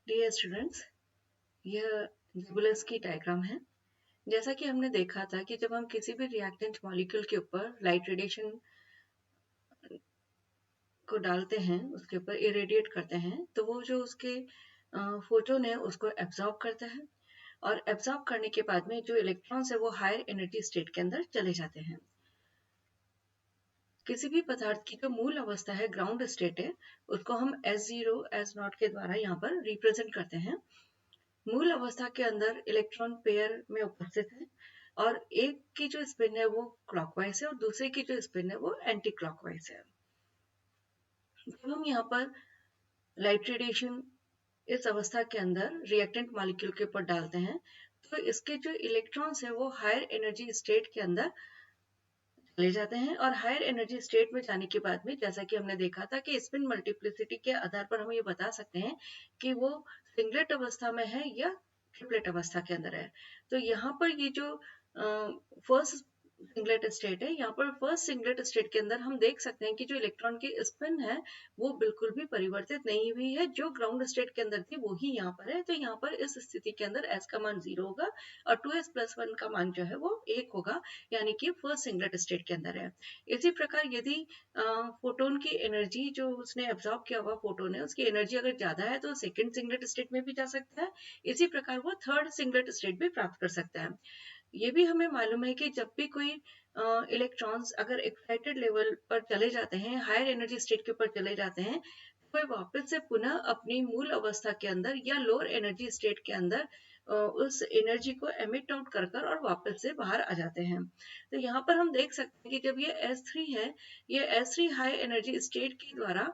Dear students, यह नेबुलस की diagram है। जैसा कि हमने देखा था कि जब हम किसी भी रिएक्टेंट मॉलिक्यूल के ऊपर लाइट रेडिएशन को डालते हैं, उसके ऊपर इरेडिएट करते हैं, तो वो जो उसके फोटोन है उसको एब्जॉर्ब करता है और एब्जॉर्ब करने के बाद में जो इलेक्ट्रॉन्स है वो हायर एनर्जी स्टेट के अंदर चले जाते हैं। किसी भी पदार्थ की जो मूल अवस्था है, ग्राउंड स्टेट है, उसको हम S0 S0 के द्वारा यहाँ पर रिप्रेजेंट करते हैं। मूल अवस्था के अंदर इलेक्ट्रॉन पेयर में उपस्थित है और एक की जो स्पिन है वो क्लॉकवाइज है और दूसरे की जो स्पिन है वो एंटी क्लॉकवाइज है। जब हम यहाँ पर लाइट रेडिएशन इस अवस्था के अंदर रिएक्टेंट मॉलिक्यूल के ऊपर डालते हैं तो इसके जो इलेक्ट्रॉन्स है वो हायर एनर्जी स्टेट के अंदर चले जाते हैं और हायर एनर्जी स्टेट में जाने के बाद में, जैसा कि हमने देखा था कि स्पिन मल्टीप्लिसिटी के आधार पर हम ये बता सकते हैं कि वो सिंगलेट अवस्था में है या ट्रिपलेट अवस्था के अंदर है। तो यहाँ पर ये जो फर्स्ट सिंगलेट स्टेट है, यहाँ पर फर्स्ट सिंगलेट स्टेट के अंदर हम देख सकते हैं कि जो इलेक्ट्रॉन की स्पिन है वो बिल्कुल भी परिवर्तित नहीं हुई है। जो ग्राउंड स्टेट के अंदर थी वो ही यहाँ पर है। तो यहाँ पर इस स्थिति के अंदर S का मान 0 होगा और 2s+1 का मान जो है वो 1 होगा, यानी कि फर्स्ट सिंगलेट स्टेट के अंदर है। इसी प्रकार यदि फोटोन की एनर्जी, जो उसने एब्जॉर्ब किया हुआ फोटोन है, उसकी एनर्जी अगर ज्यादा है तो सेकंड सिंगलेट स्टेट में भी जा सकता है। इसी प्रकार वो थर्ड सिंगलेट स्टेट भी प्राप्त कर सकता है। ये भी हमें मालूम है कि जब भी कोई इलेक्ट्रॉन्स अगर एक्साइटेड लेवल पर चले जाते हैं, हायर एनर्जी स्टेट के ऊपर चले जाते हैं, तो वे वापस से पुनः अपनी मूल अवस्था के अंदर या लोअर एनर्जी स्टेट के अंदर उस एनर्जी को एमिट आउट कर और वापस से बाहर आ जाते हैं। तो यहाँ पर हम देख सकते हैं कि जब ये S3 है, ये S3 हाई एनर्जी स्टेट के द्वारा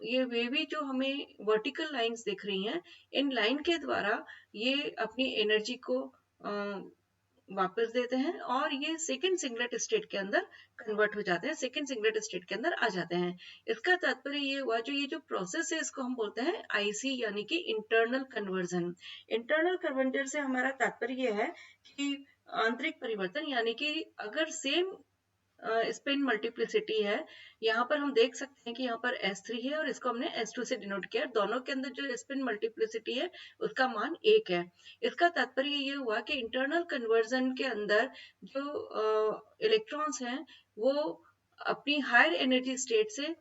ये वे भी जो हमें वर्टिकल लाइंस दिख रही हैं, इन लाइन के द्वारा ये अपनी एनर्जी को वापस देते हैं और ये सेकंड सिंगलेट स्टेट के अंदर कन्वर्ट हो जाते हैं, सेकंड सिंगलेट स्टेट के अंदर आ जाते हैं। इसका तात्पर्य ये हुआ, जो ये जो प्रोसेस है इसको हम बोलते हैं IC, यानी कि इंटरनल कन्वर्जन। इंटरनल कन्वर्जन से हमारा तात्पर्य ये है कि आंतरिक परिवर्तन, यानी कि अगर सेम स्पिन मल्टीप्लिसिटी है, यहाँ पर हम देख सकते हैं कि यहाँ पर S3 है और इसको हमने S2 से डिनोट किया। दोनों के अंदर जो स्पिन मल्टीप्लिसिटी है उसका मान 1 है। इसका तात्पर्य ये हुआ कि इंटरनल कन्वर्जन के अंदर जो इलेक्ट्रॉन्स हैं वो अपनी हायर एनर्जी स्टेट से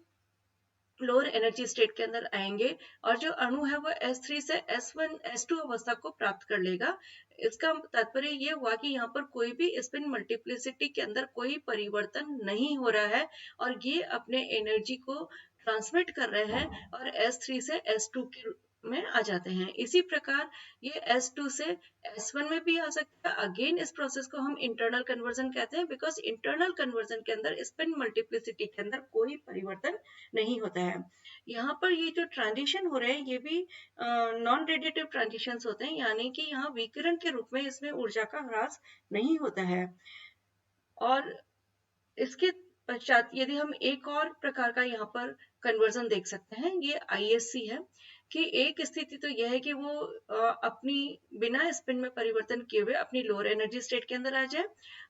लोअर एनर्जी स्टेट के अंदर आएंगे और जो अणु है वो S3 से S1 S2 अवस्था को प्राप्त कर लेगा। इसका तात्पर्य ये हुआ कि यहाँ पर कोई भी स्पिन मल्टीप्लिसिटी के अंदर कोई परिवर्तन नहीं हो रहा है और ये अपने एनर्जी को ट्रांसमिट कर रहे हैं और S3 से S2 में आ जाते हैं। इसी प्रकार ये S2 से S1 में भी आ सकता है। अगेन इस प्रोसेस को हम इंटरनल कन्वर्जन कहते हैं, बिकॉज इंटरनल कन्वर्जन के अंदर स्पिन मल्टीप्लिसिटी के अंदर कोई परिवर्तन नहीं होता है। यहाँ पर ये जो ट्रांजिशन हो रहे हैं ये भी नॉन रेडिएटिव ट्रांजिशन होते हैं, यानी कि यहाँ विकिरण के रूप में इसमें ऊर्जा का ह्रास नहीं होता है। और इसके पश्चात यदि हम एक और प्रकार का यहाँ पर कन्वर्जन देख सकते हैं, ये ISC है। कि एक स्थिति तो यह है कि वो अपनी बिना स्पिन में परिवर्तन किए हुए अपनी लोअर एनर्जी स्टेट के अंदर आ जाए।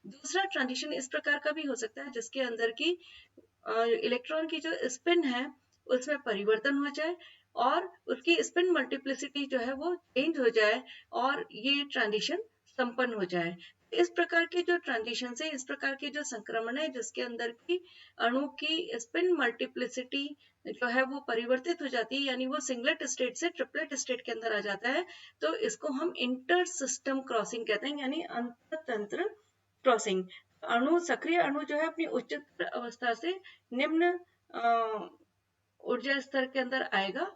दूसरा ट्रांजिशन इस प्रकार का भी हो सकता है जिसके अंदर की इलेक्ट्रॉन की जो स्पिन है उसमें परिवर्तन हो जाए और उसकी स्पिन मल्टीप्लिसिटी जो है वो चेंज हो जाए और ये ट्रांजिशन संपन्न हो जाए। इस प्रकार के जो ट्रांजिशन है, इस प्रकार के जो संक्रमण है जिसके अंदर की अणु की स्पिन मल्टीप्लिसिटी जो है वो परिवर्तित हो जाती है, यानी वो सिंगलेट स्टेट से ट्रिपलेट स्टेट के अंदर आ जाता है, तो इसको हम इंटर सिस्टम क्रॉसिंग कहते हैं, यानी अंततंत्र क्रॉसिंग। अणु, सक्रिय अणु जो है अपनी उच्चतर अवस्था से निम्न ऊर्जा स्तर के अंदर आएगा,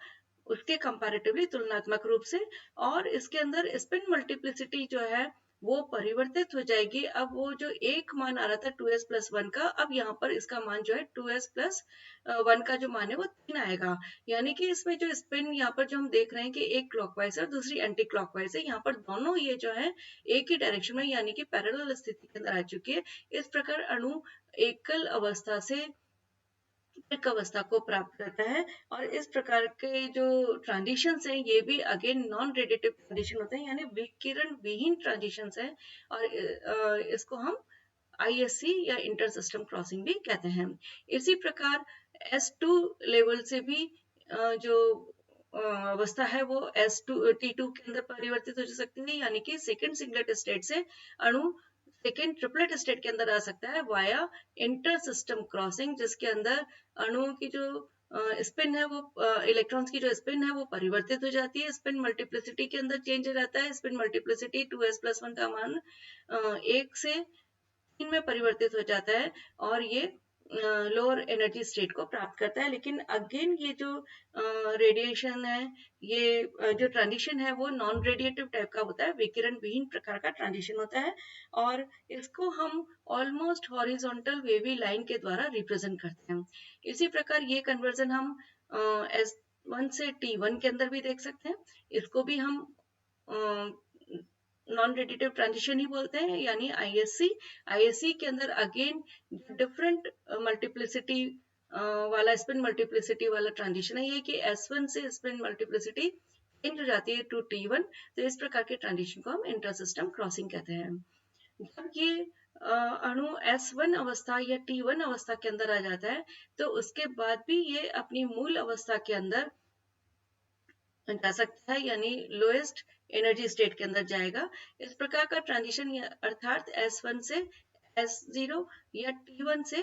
उसके कंपैरेटिवली तुलनात्मक रूप से, और इसके अंदर स्पिन मल्टीप्लिसिटी जो है वो परिवर्तित हो जाएगी। अब वो जो एक मान आ रहा था 2s+1 का, अब यहाँ पर इसका मान जो है 2s+1 का जो मान है वो 3 आएगा। यानी कि इसमें जो स्पिन यहाँ पर जो हम देख रहे हैं कि एक क्लॉकवाइज है और दूसरी एंटी क्लॉकवाइज है, यहाँ पर दोनों ये जो है एक ही डायरेक्शन में यानी कि पैरेलल स्थिति के अंदर आ चुकी है। इस प्रकार अणु एकल अवस्था से एक अवस्था को प्राप्त करता है और इस प्रकार के जो ट्रांजिशंस हैं ये भी अगेन नॉन रेडिएटिव ट्रांजिशन होते हैं, यानी विकिरण विहीन ट्रांजिशंस हैं और इसको हम ISC या इंटर सिस्टम क्रॉसिंग भी कहते हैं। इसी प्रकार S2 लेवल से भी जो अवस्था है वो T2 के अंदर परिवर्तित हो सकती है, यानी कि सेकेंड सिंगलेट स्टेट से अणु सेकेंड ट्रिपलेट स्टेट के अंदर आ सकता है वाया इंटर सिस्टम क्रॉसिंग, जिसके अंदर अणुओं की जो स्पिन है वो इलेक्ट्रॉन्स की जो स्पिन है वो परिवर्तित हो जाती है, स्पिन मल्टीप्लिसिटी के अंदर चेंज हो जाता है, स्पिन मल्टीप्लिसिटी 2s+1 का मान 1 से 3 में परिवर्तित हो जाता है और ये लोअर एनर्जी स्टेट को प्राप्त करता है। लेकिन अगेन ये जो रेडिएशन है, ये जो ट्रांजिशन है वो नॉन रेडिएटिव टाइप का होता है, विकिरण विहीन प्रकार का ट्रांजिशन होता है और इसको हम ऑलमोस्ट हॉरिजॉन्टल वेवी लाइन के द्वारा रिप्रेजेंट करते हैं। इसी प्रकार ये कन्वर्जन हम S1 से T1 के अंदर भी देख सकते हैं। इसको भी हम नॉन रेडिएटिव ट्रांजिशन ही बोलते हैं, यानी आईएससी के अंदर अगेन डिफरेंट मल्टीप्लिसिटी वाला स्पिन मल्टीप्लिसिटी वाला ट्रांजिशन है, ये कि S1 से स्पिन मल्टीप्लिसिटी चेंज हो जाती है टू T1, तो इस प्रकार के ट्रांजिशन को हम इंटर सिस्टम क्रॉसिंग कहते हैं। जब ये अणु S1 अवस्था या T1 अवस्था के अंदर आ जाता है तो उसके बाद भी ये अपनी मूल अवस्था के अंदर जा सकता है, यानी लोएस्ट एनर्जी स्टेट के अंदर जाएगा। इस प्रकार का ट्रांजिशन अर्थात S1 से S0 या T1 से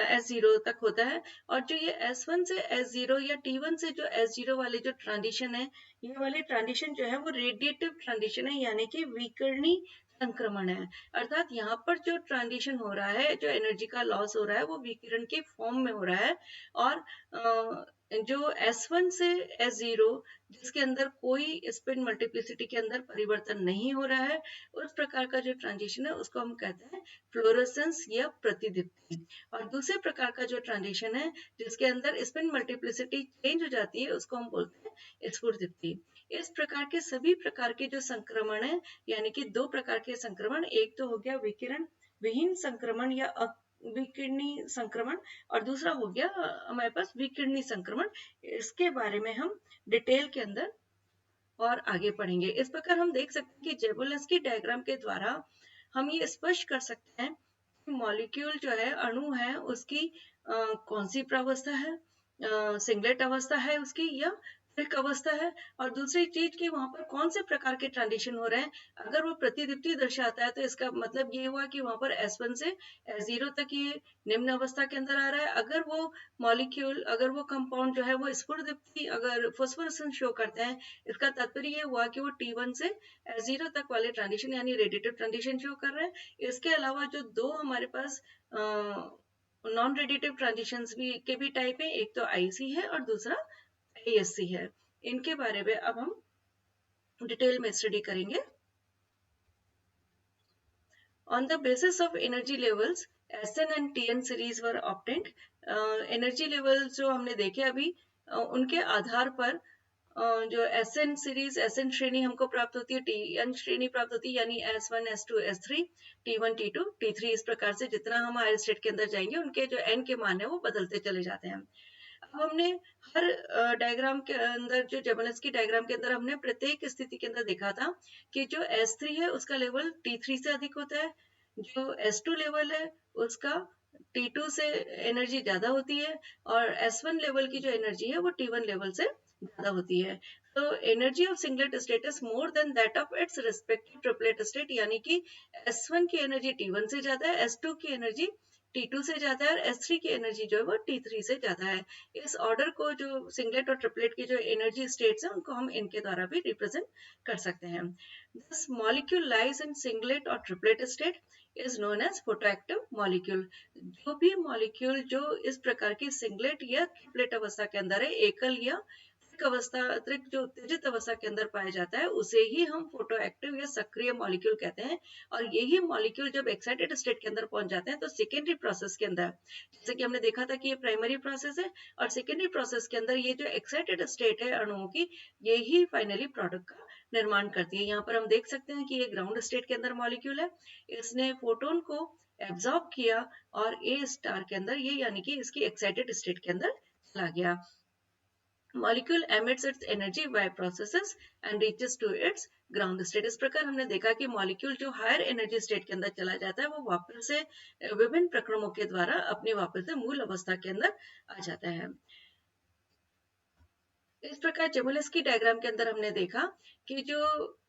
S0 तक होता है। और जो ये S1 से S0 या T1 से जो S0 वाले जो ट्रांजिशन है, ये वाले ट्रांजिशन जो है वो रेडिएटिव ट्रांजिशन है, यानी कि विकिरणी संक्रमण है। अर्थात यहाँ पर जो ट्रांजिशन हो रहा है, जो एनर्जी का लॉस हो रहा है वो विकिरण के फॉर्म में हो रहा है। और जो S1 से S0 जिसके अंदर कोई स्पिन मल्टीप्लिसिटी के अंदर परिवर्तन नहीं हो रहा है, उस प्रकार का जो ट्रांजिशन है उसको हम कहते हैं फ्लोरेसेंस या प्रतिदीप्ति। और दूसरे प्रकार का जो ट्रांजिशन है जिसके अंदर स्पिन मल्टीप्लिसिटी चेंज हो जाती है उसको हम बोलते हैं स्फुरदीप्ति। इस प्रकार के सभी प्रकार के जो संक्रमण है, यानी कि दो प्रकार के संक्रमण, एक तो हो गया विकिरण विहीन संक्रमण या विकिरणी संक्रमण और दूसरा हो गया हमारे पास विकिरणी संक्रमण। इसके बारे में हम डिटेल के अंदर और आगे पढ़ेंगे। इस प्रकार हम देख सकते हैं कि जेबोल्स्की डायग्राम के द्वारा हम ये स्पष्ट कर सकते हैं कि मॉलिक्यूल जो है, अणु है, उसकी कौन सी प्रावस्था है, सिंगलेट अवस्था है उसकी या त्रिक अवस्था है, और दूसरी चीज कि वहां पर कौन से प्रकार के ट्रांजिशन हो रहे हैं। अगर वो प्रतिदीप्ति दर्शाता है तो इसका मतलब ये हुआ कि वहां पर S1 से S0 तक ये निम्न अवस्था के अंदर आ रहा है। अगर वो मॉलिक्यूल, अगर वो कंपाउंड जो है वो स्फुरदीप्ति अगर फोस्फोरेसेंस शो करते हैं, इसका तात्पर्य ये हुआ कि वो T1 से S0 तक वाले ट्रांजिशन यानी रेडिएटिव ट्रांजिशन शो कर रहे हैं। इसके अलावा जो दो हमारे पास नॉन रेडिएटिव ट्रांजिशंस भी के भी टाइप है, एक तो आईसी है और दूसरा आईएससी है। इनके बारे में अब हम डिटेल में स्टडी करेंगे। On the basis of energy levels, SN and TN series were obtained. Energy level जो हमने देखे अभी, उनके आधार पर जो SN सीरीज, SN श्रेणी हमको प्राप्त होती है, TN श्रेणी प्राप्त होती है, यानी S1, S2, S3, T1, T2, T3। इस प्रकार से जितना हम हायर स्टेट के अंदर जाएंगे उनके जो N के मान है वो बदलते चले जाते हैं। अब हमने हर डायग्राम के अंदर, जो जेबोल्स्की डायग्राम के अंदर हमने प्रत्येक स्थिति के अंदर देखा था कि जो S3 है उसका लेवल T3 से अधिक होता है, जो S2 लेवल है उसका T2 से एनर्जी ज्यादा होती है, और S1 लेवल की जो एनर्जी है वो T1 लेवल से ज्यादा होती है। तो energy of singlet state is more than that of its respective triplet state, यानी कि S1 की एनर्जी T1 से ज्यादा है, S2 की एनर्जी T2 से ज्यादा है और S3 की एनर्जी जो है वो T3 से ज्यादा है। इस ऑर्डर को, जो सिंगलेट और ट्रिपलेट की जो एनर्जी स्टेट्स हैं, उनको हम इनके द्वारा भी रिप्रेजेंट कर सकते हैं। This molecule lies in singlet और triplet state is known as photoactive molecule. जो भी मॉलिक्यूल जो इस प्रकार की सिंगलेट या ट्रिपलेट अवस्था के अंदर है, एकल या अवस्था, अतिरिक्त जो उत्तेजित अवस्था के अंदर पाया जाता है, उसे ही हम फोटो एक्टिव या सक्रिय मॉलिक्यूल कहते हैं। और यही मॉलिक्यूल जब एक्साइटेड स्टेट के अंदर पहुंच जाते हैं तो सेकेंडरी प्रोसेस के अंदर, जैसे कि हमने देखा था कि ये प्राइमरी प्रोसेस है, और सेकेंडरी प्रोसेस के अंदर ये जो एक्साइटेड स्टेट है अणुओं की, यही फाइनली प्रोडक्ट का निर्माण करती है। यहाँ पर हम देख सकते हैं कि ये ग्राउंड स्टेट के अंदर मॉलिक्यूल है, इसने फोटोन को एब्जॉर्ब किया और ए स्टार के अंदर, ये यानी कि इसकी एक्साइटेड स्टेट के अंदर चला गया। Molecule emits its energy by processes and reaches to its ground state। इस प्रकार हमने देखा कि मॉलिक्यूल जो हायर एनर्जी स्टेट के अंदर चला जाता है वो वापस से विभिन्न प्रक्रमों के द्वारा अपने वापस से मूल अवस्था के अंदर आ जाता है। इस प्रकार जेबोलेस्की डायग्राम के अंदर हमने देखा कि जो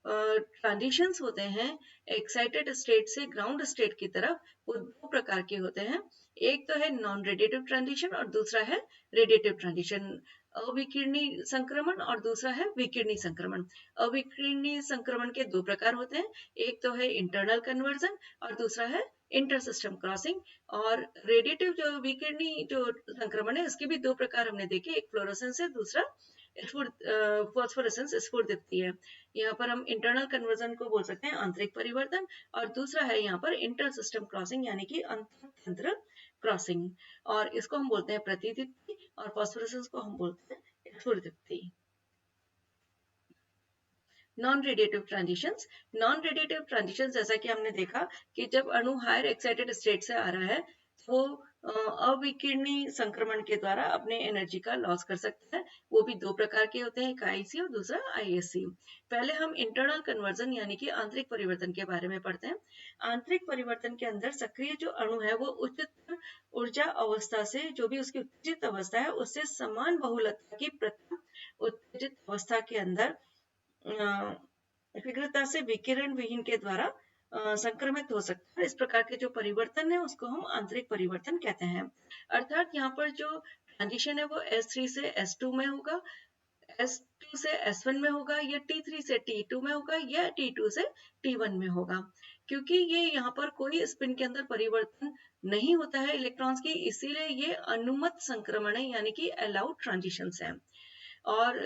ट्रांजिशंस होते हैं एक्साइटेड स्टेट से ग्राउंड स्टेट की तरफ, वो दो प्रकार के होते हैं। एक तो है नॉन रेडिएटिव ट्रांजिशन और दूसरा है रेडिएटिव ट्रांजिशन। अविकिरणी संक्रमण और दूसरा है विकिरणी संक्रमण। अविकिरणी संक्रमण के दो प्रकार होते हैं, एक तो है इंटरनल कन्वर्जन और दूसरा है इंटर सिस्टम क्रॉसिंग। और रेडिएटिव जो विकिरणी जो संक्रमण है उसके भी दो प्रकार हमने देखे, एक फ्लोरोसेंस है, दूसरा फॉस्फोरेसेंस स्फुर दीप्ति है। यहाँ पर हम इंटरनल कन्वर्जन को बोल सकते हैं आंतरिक परिवर्तन, और दूसरा है यहाँ पर इंटर सिस्टम क्रॉसिंग यानी कि अंतरतंत्र क्रॉसिंग, और इसको हम बोलते हैं प्रतिदीप्ति, और फॉस्फोरेसेंस को हम बोलते हैं स्फुर Deepti. Non radiative transitions. Non radiative transition जैसा कि हमने देखा कि जब अणु हायर एक्साइटेड स्टेट से आ रहा है वो अविकिरणी संक्रमण के द्वारा अपने एनर्जी का लॉस कर सकता है। वो भी दो प्रकार के होते हैं, एक आईसी और दूसरा आईएससी। पहले हम इंटरनल कन्वर्जन यानी कि आंतरिक परिवर्तन के बारे में पढ़ते हैं। आंतरिक परिवर्तन के अंदर सक्रिय जो अणु है वो उच्चतर ऊर्जा अवस्था से, जो भी उसकी उत्तेजित अवस्था है उससे समान बहुलता की प्रथम उत्तेजित अवस्था के अंदर शीघ्रता से विकिरण विहीन के द्वारा संक्रमित हो सकता है। इस प्रकार के जो परिवर्तन है उसको हम आंतरिक परिवर्तन कहते हैं। अर्थात यहाँ पर जो ट्रांजिशन है वो S3 से S2 में होगा, S2 से S1 में होगा, या T3 से T2 में होगा, या T2 से T1 में होगा। क्योंकि ये यहाँ पर कोई स्पिन के अंदर परिवर्तन नहीं होता है इलेक्ट्रॉन्स की, इसीलिए ये अनुमत संक्रमण है यानी कि अलाउड ट्रांजिशंस है। और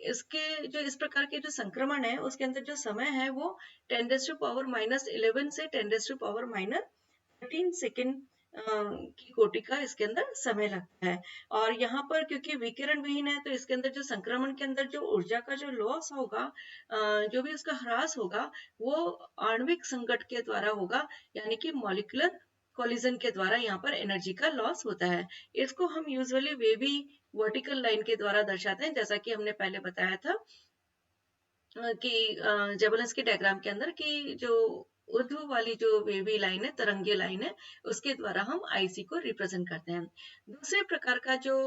इसके जो इस प्रकार के जो संक्रमण है उसके अंदर जो समय है वो 10⁻⁻11 से 10⁻13 सेकेंड की कोटि का इसके अंदर समय लगता है। और यहाँ पर क्योंकि विकिरण विहीन है तो इसके अंदर जो संक्रमण के अंदर जो ऊर्जा का जो लॉस होगा, जो भी उसका ह्रास होगा वो आणविक संकट के द्वारा होगा, यानी कि मॉलिक्यूलर कोलिजन के द्वारा यहाँ पर एनर्जी का लॉस होता है। इसको हम यूजुअली वेवी वर्टिकल लाइन के द्वारा दर्शाते हैं, जैसा कि हमने पहले बताया था कि जेबोलेंस्की डायग्राम के अंदर कि जो ऊर्ध्व वाली जो वेवी लाइन है, तरंगीय लाइन है, उसके द्वारा हम आईसी को रिप्रेजेंट करते हैं। दूसरे प्रकार का जो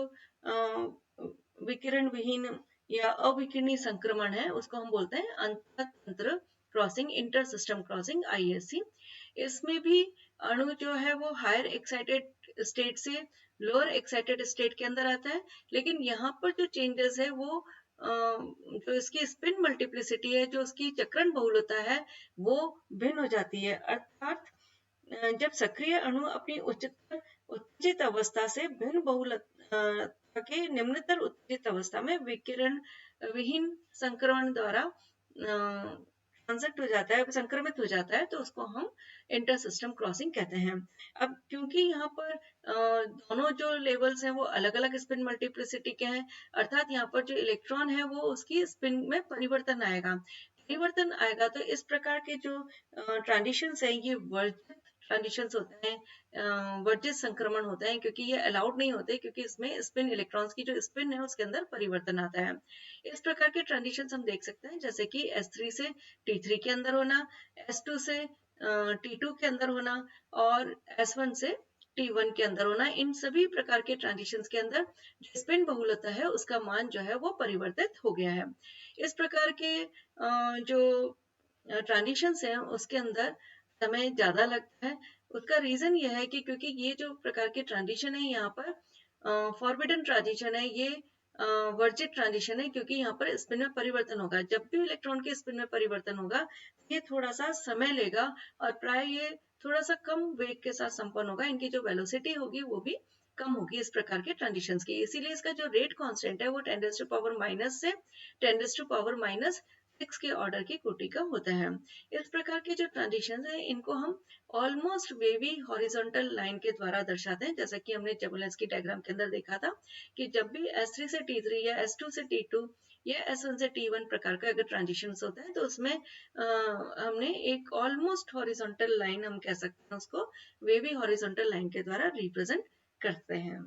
विकिरण विहीन या अविकिरणी संक्रमण है उसको हम बोलते हैं अंततंत्र crossing, inter system crossing, ISC. इसमें भी अणु जो है वो हायर एक्साइटेड स्टेट से लोअर एक्साइटेड स्टेट के अंदर आता है, लेकिन यहाँ पर जो चेंजेस है वो जो इसकी स्पिन मल्टीप्लिसिटी है, जो उसकी चक्रण बहुलता है, वो भिन्न हो जाती है। अर्थात जब सक्रिय अणु अपनी उच्चतर उत्तेजित अवस्था से भिन्न बहुलता के निम्नतर उत्तेजित अवस्था में विकिरण विहीन संक्रमण द्वारा ट्रांजिट हो जाता है, संक्रमित हो जाता है, तो उसको हम इंटर सिस्टम क्रॉसिंग कहते हैं। अब क्योंकि यहाँ पर दोनों जो लेवल्स हैं वो अलग अलग स्पिन मल्टीप्लिसिटी के हैं, अर्थात यहाँ पर जो इलेक्ट्रॉन है वो उसकी स्पिन में परिवर्तन आएगा तो इस प्रकार के जो ट्रांजिशंस हैं ये वर्जित ट्रांजिशंस होते हैं, वर्जित संक्रमण होते हैं, क्योंकि ये अलाउड नहीं होते, क्योंकि इसमें स्पिन इलेक्ट्रॉन्स की जो स्पिन है उसके अंदर परिवर्तन आता है। इस प्रकार के ट्रांजिशंस हम देख सकते हैं, जैसे कि S3 से T3 के अंदर होना, S2 से T2 के अंदर होना, और S1 से T1 के अंदर होना। इन सभी प्रकार के ट्रांजिशंस के अंदर जो स्पिन बहुलता है उसका मान जो है वो परिवर्तित हो गया है। इस प्रकार के जो ट्रांजिशंस हैं उसके अंदर समय ज्यादा लगता है। उसका रीजन ये है कि क्योंकि ये जो प्रकार के ट्रांजिशन है यहाँ पर फॉरबिडन ट्रांजिशन है, ये वर्जित ट्रांजिशन है, क्योंकि यहाँ पर स्पिन में परिवर्तन होगा। जब भी इलेक्ट्रॉन के स्पिन में परिवर्तन होगा ये थोड़ा सा समय लेगा, और प्राय ये थोड़ा सा कम वेग के साथ संपन्न होगा, इनकी जो वेलोसिटी होगी वो भी कम होगी इस प्रकार के ट्रांजिशंस की। इसीलिए इसका जो रेट कांस्टेंट है वो 10⁻⁻⁻ से 10⁻⁻⁶ के ऑर्डर की कोटि का होता है। इस प्रकार के जो ट्रांजिशन है इनको हम ऑलमोस्ट वेवी हॉरिजॉन्टल लाइन के द्वारा दर्शाते हैं, जैसा कि हमने जेबोलेंस्की डायग्राम के अंदर देखा था कि जब भी S3 से T3 या S2 से T2 या S1 से T1 प्रकार का अगर ट्रांजिशन होता है तो उसमें हमने एक ऑलमोस्ट हॉरिजॉन्टल लाइन, हम कह सकते हैं उसको वेवी हॉरिजॉन्टल लाइन के द्वारा रिप्रेजेंट करते हैं।